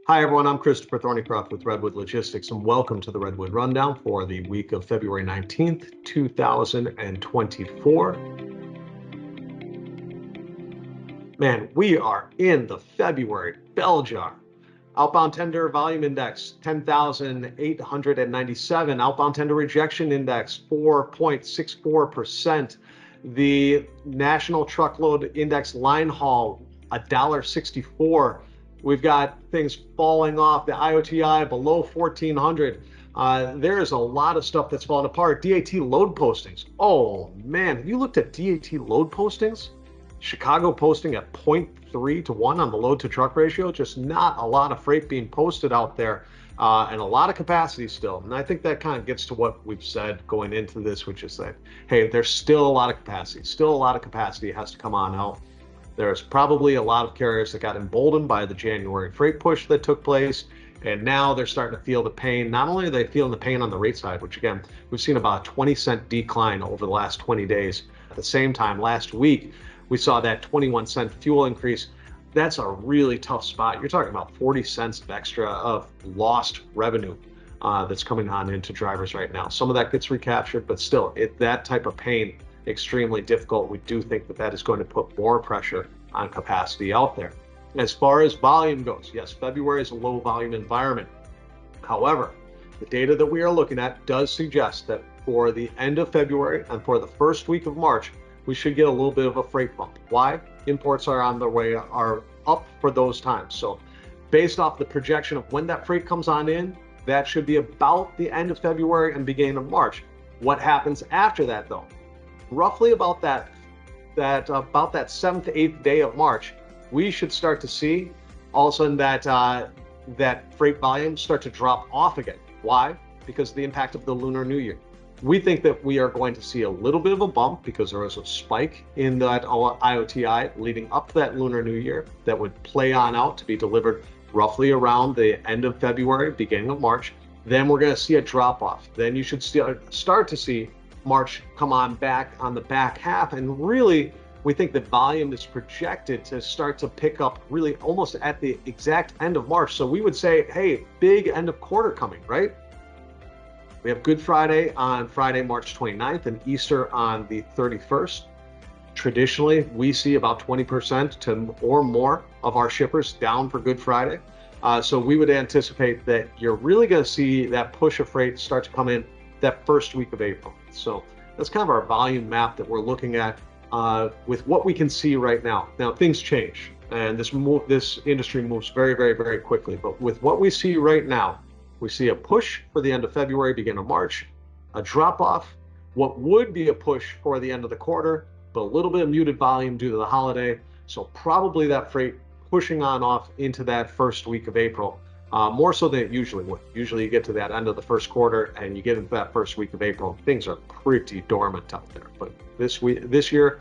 Hi, everyone. I'm Christopher Thornycroft with Redwood Logistics, and welcome to the Redwood Rundown for the week of February 19th, 2024. Man, we are in the February bell jar. Outbound tender volume index, 10,897. Outbound tender rejection index, 4.64%. The national truckload index line haul, $1.64. We've got things falling off. The IOTI below 1,400. There's a lot of stuff that's falling apart. DAT load postings. Oh, man. Have you looked at DAT load postings? Chicago posting at 0.3 to 1 on the load to truck ratio. Just not a lot of freight being posted out there, and a lot of capacity still. And I think that kind of gets to what we've said going into this, which is that, hey, there's still a lot of capacity. Still a lot of capacity has to come on out. There's probably a lot of carriers that got emboldened by the January freight push that took place, and now they're starting to feel the pain. Not only are they feeling the pain on the rate side, which again, we've seen about a 20-cent decline over the last 20 days. At the same time, last week, we saw that 21-cent fuel increase. That's a really tough spot. You're talking about 40 cents of extra of lost revenue that's coming on into drivers right now. Some of that gets recaptured, but still, that type of pain, extremely difficult. We do think that that is going to put more pressure on capacity out there. As far as volume goes, yes, February is a low volume environment. However, the data that we are looking at does suggest that for the end of February and for the first week of March, we should get a little bit of a freight bump. Why? Imports are on their way, are up for those times. So based off the projection of when that freight comes on in, that should be about the end of February and beginning of March. What happens after that though? Roughly about that 7th to 8th day of March, we should start to see all of a sudden that freight volume start to drop off again. Why? Because of the impact of the Lunar New Year. We think that we are going to see a little bit of a bump because there was a spike in that IOTI leading up to that Lunar New Year that would play on out to be delivered roughly around the end of February, beginning of March. Then we're going to see a drop off. Then you should start to see March come on back on the back half, and really we think the volume is projected to start to pick up really almost at the exact end of March. So we would say, hey, big end of quarter coming, right? We have Good Friday on Friday, March 29th, and Easter on the 31st. Traditionally, we see about 20% to or more of our shippers down for Good Friday. So we would anticipate that you're really going to see that push of freight start to come in that first week of April. So that's kind of our volume map that we're looking at with what we can see right now. Now things change, and this industry moves very, very, very quickly. But with what we see right now, we see a push for the end of February, beginning of March, a drop off, what would be a push for the end of the quarter, but a little bit of muted volume due to the holiday. So probably that freight pushing on off into that first week of April. More so than it usually would. Usually you get to that end of the first quarter and you get into that first week of April, things are pretty dormant out there. But this year,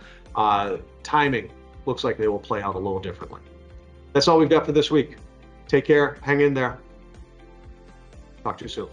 timing looks like they will play out a little differently. That's all we've got for this week. Take care, hang in there. Talk to you soon.